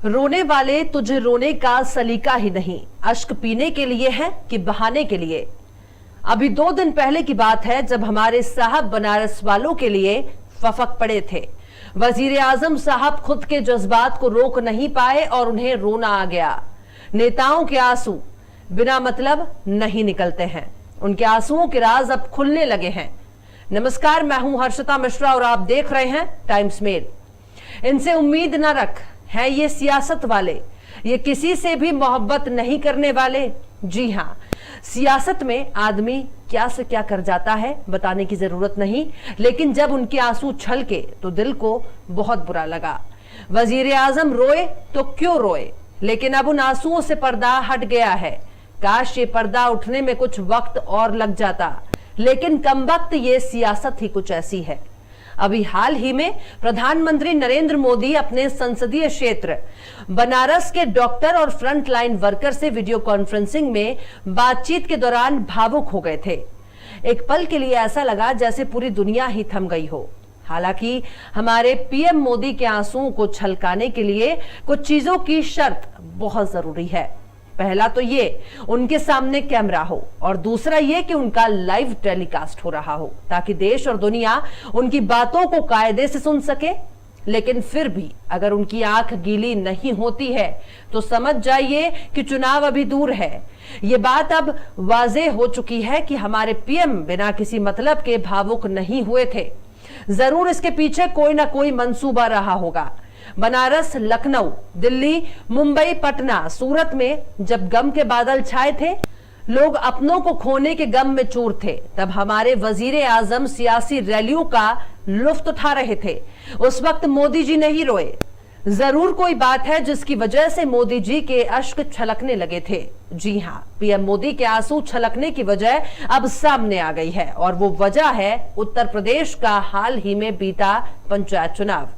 रोने वाले तुझे रोने का सलीका ही नहीं, अश्क पीने के लिए है कि बहाने के लिए। अभी 2 दिन पहले की बात है जब हमारे साहब बनारस वालों के लिए फफक पड़े थे। वजीर आजम साहब खुद के जज्बात को रोक नहीं पाए और उन्हें रोना आ गया। नेताओं के आंसू बिना मतलब नहीं निकलते हैं, उनके आंसुओं के राज अब खुलने लगे हैं। नमस्कार, मैं हूं हर्षिता मिश्रा और आप देख रहे हैं टाइम्स मेल। इनसे उम्मीद न रख, हैं ये सियासत वाले, ये किसी से भी मोहब्बत नहीं करने वाले। जी हाँ, सियासत में आदमी क्या से क्या कर जाता है बताने की जरूरत नहीं, लेकिन जब उनके आंसू छलके तो दिल को बहुत बुरा लगा। वजीर आजम रोए तो क्यों रोए, लेकिन अब उन आंसुओं से पर्दा हट गया है। काश ये पर्दा उठने में कुछ वक्त और लग जाता, लेकिन कमबख्त ये सियासत ही कुछ ऐसी है। अभी हाल ही में प्रधानमंत्री नरेंद्र मोदी अपने संसदीय क्षेत्र बनारस के डॉक्टर और फ्रंट लाइन वर्कर से वीडियो कॉन्फ्रेंसिंग में बातचीत के दौरान भावुक हो गए थे। एक पल के लिए ऐसा लगा जैसे पूरी दुनिया ही थम गई हो। हालांकि हमारे पीएम मोदी के आंसुओं को छलकाने के लिए कुछ चीजों की शर्त बहुत जरूरी है। पहला तो ये उनके सामने कैमरा हो और दूसरा ये कि उनका लाइव टेलीकास्ट हो रहा हो ताकि देश और दुनिया उनकी बातों को कायदे से सुन सके। लेकिन फिर भी अगर उनकी आंख गीली नहीं होती है तो समझ जाइए कि चुनाव अभी दूर है। ये बात अब वाज़ेह हो चुकी है कि हमारे पीएम बिना किसी मतलब के भावुक नहीं हुए थे। जरूर इसके पीछे कोई ना कोई मंसूबा रहा होगा। बनारस, लखनऊ, दिल्ली, मुंबई, पटना, सूरत में जब गम के बादल छाए थे, लोग अपनों को खोने के गम में चूर थे, तब हमारे वजीर आजम सियासी रैलियों का लुत्फ उठा रहे थे। उस वक्त मोदी जी नहीं रोए। जरूर कोई बात है जिसकी वजह से मोदी जी के अश्क छलकने लगे थे। जी हाँ, पीएम मोदी के आंसू छलकने की वजह अब सामने आ गई है और वो वजह है उत्तर प्रदेश का हाल ही में बीता पंचायत चुनाव,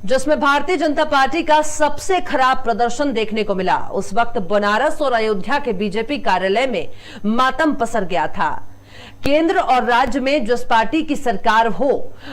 जिसमें भारतीय जनता पार्टी का सबसे खराब प्रदर्शन देखने को मिला। उस वक्त बनारस और अयोध्या के बीजेपी कार्यालय में मातम पसर गया था। केंद्र और राज्य में जिस पार्टी की सरकार हो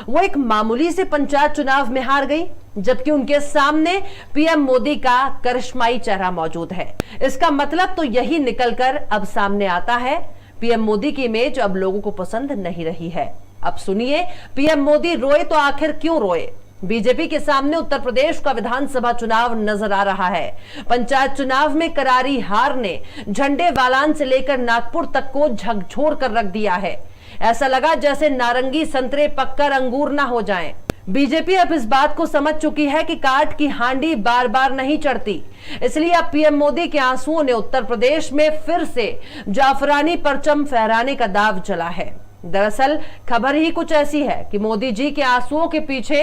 वो एक मामूली से पंचायत चुनाव में हार गई, जबकि उनके सामने पीएम मोदी का करिश्माई चेहरा मौजूद है। इसका मतलब तो यही निकलकर अब सामने आता है, पीएम मोदी की इमेज अब लोगों को पसंद नहीं रही है। अब सुनिए, पीएम मोदी रोए तो आखिर क्यों रोए। बीजेपी के सामने उत्तर प्रदेश का विधानसभा चुनाव नजर आ रहा है। पंचायत चुनाव में करारी हार ने झंडे वालान से लेकर नागपुर तक को झकझोर कर रख दिया है। ऐसा लगा जैसे नारंगी संतरे पककर अंगूर ना हो जाएं। बीजेपी अब इस बात को समझ चुकी है कि काट की हांडी बार बार नहीं चढ़ती, इसलिए अब पीएम मोदी के आंसुओं ने उत्तर प्रदेश में फिर से जाफरानी परचम फहराने का दाव चला है। दरअसल खबर ही कुछ ऐसी है कि मोदी जी के आंसुओं के पीछे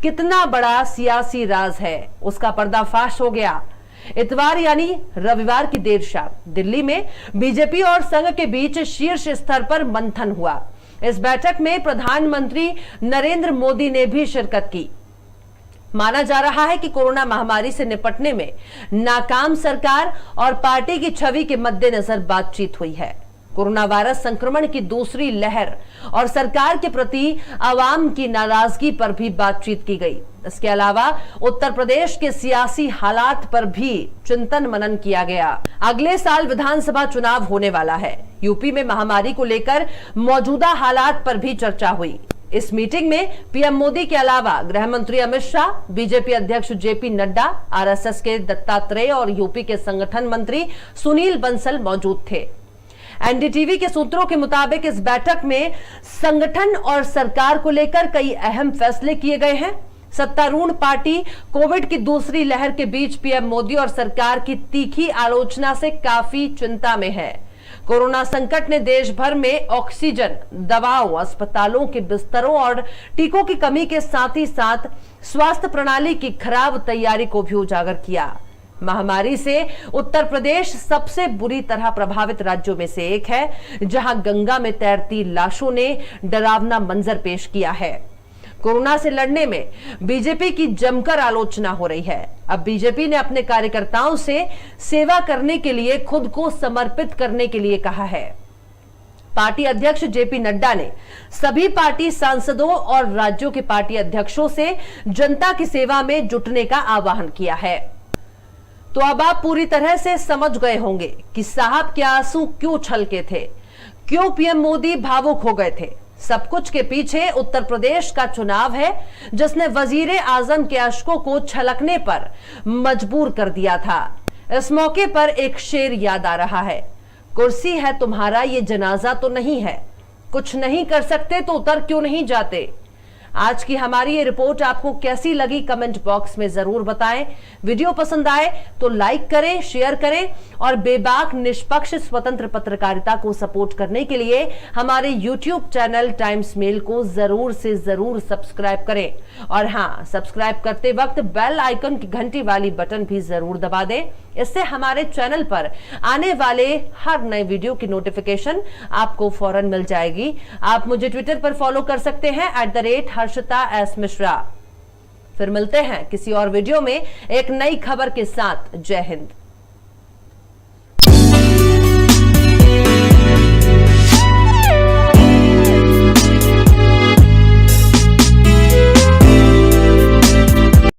कितना बड़ा सियासी राज है, उसका पर्दाफाश हो गया। इतवार यानी रविवार की देर शाम दिल्ली में बीजेपी और संघ के बीच शीर्ष स्तर पर मंथन हुआ। इस बैठक में प्रधानमंत्री नरेंद्र मोदी ने भी शिरकत की। माना जा रहा है कि कोरोना महामारी से निपटने में नाकाम सरकार और पार्टी की छवि के मद्देनजर बातचीत हुई है। कोरोना वायरस संक्रमण की दूसरी लहर और सरकार के प्रति आवाम की नाराजगी पर भी बातचीत की गई। इसके अलावा उत्तर प्रदेश के सियासी हालात पर भी चिंतन मनन किया गया। अगले साल विधानसभा चुनाव होने वाला है। यूपी में महामारी को लेकर मौजूदा हालात पर भी चर्चा हुई। इस मीटिंग में पीएम मोदी के अलावा गृह मंत्री अमित शाह, बीजेपी अध्यक्ष जेपी नड्डा, आरएसएस के दत्तात्रेय और यूपी के संगठन मंत्री सुनील बंसल मौजूद थे। एनडीटीवी के सूत्रों के मुताबिक इस बैठक में संगठन और सरकार को लेकर कई अहम फैसले किए गए हैं। सत्तारूढ़ पार्टी कोविड की दूसरी लहर के बीच पीएम मोदी और सरकार की तीखी आलोचना से काफी चिंता में है। कोरोना संकट ने देश भर में ऑक्सीजन, दवाओं, अस्पतालों के बिस्तरों और टीकों की कमी के साथ ही साथ स्वास्थ्य प्रणाली की खराब तैयारी को भी उजागर किया। महामारी से उत्तर प्रदेश सबसे बुरी तरह प्रभावित राज्यों में से एक है, जहां गंगा में तैरती लाशों ने डरावना मंजर पेश किया है। कोरोना से लड़ने में बीजेपी की जमकर आलोचना हो रही है। अब बीजेपी ने अपने कार्यकर्ताओं से सेवा करने के लिए खुद को समर्पित करने के लिए कहा है। पार्टी अध्यक्ष जेपी नड्डा ने सभी पार्टी सांसदों और राज्यों के पार्टी अध्यक्षों से जनता की सेवा में जुटने का आह्वान किया है। तो अब आप पूरी तरह से समझ गए होंगे कि साहब के आंसू क्यों छलके थे, क्यों पीएम मोदी भावुक हो गए थे। सब कुछ के पीछे उत्तर प्रदेश का चुनाव है, जिसने वजीर आजम के अश्कों को छलकने पर मजबूर कर दिया था। इस मौके पर एक शेर याद आ रहा है, कुर्सी है तुम्हारा ये जनाजा तो नहीं है, कुछ नहीं कर सकते तो उतर क्यों नहीं जाते। आज की हमारी ये रिपोर्ट आपको कैसी लगी कमेंट बॉक्स में जरूर बताएं। वीडियो पसंद आए तो लाइक करें, शेयर करें और बेबाक निष्पक्ष स्वतंत्र पत्रकारिता को सपोर्ट करने के लिए हमारे YouTube चैनल टाइम्स मेल को जरूर से जरूर सब्सक्राइब करें। और हाँ, सब्सक्राइब करते वक्त बेल आइकन की घंटी वाली बटन भी जरूर दबा दें। इससे हमारे चैनल पर आने वाले हर नए वीडियो की नोटिफिकेशन आपको फौरन मिल जाएगी। आप मुझे ट्विटर पर फॉलो कर सकते हैं @हर्षिता एस मिश्रा। फिर मिलते हैं किसी और वीडियो में एक नई खबर के साथ। जय हिंद।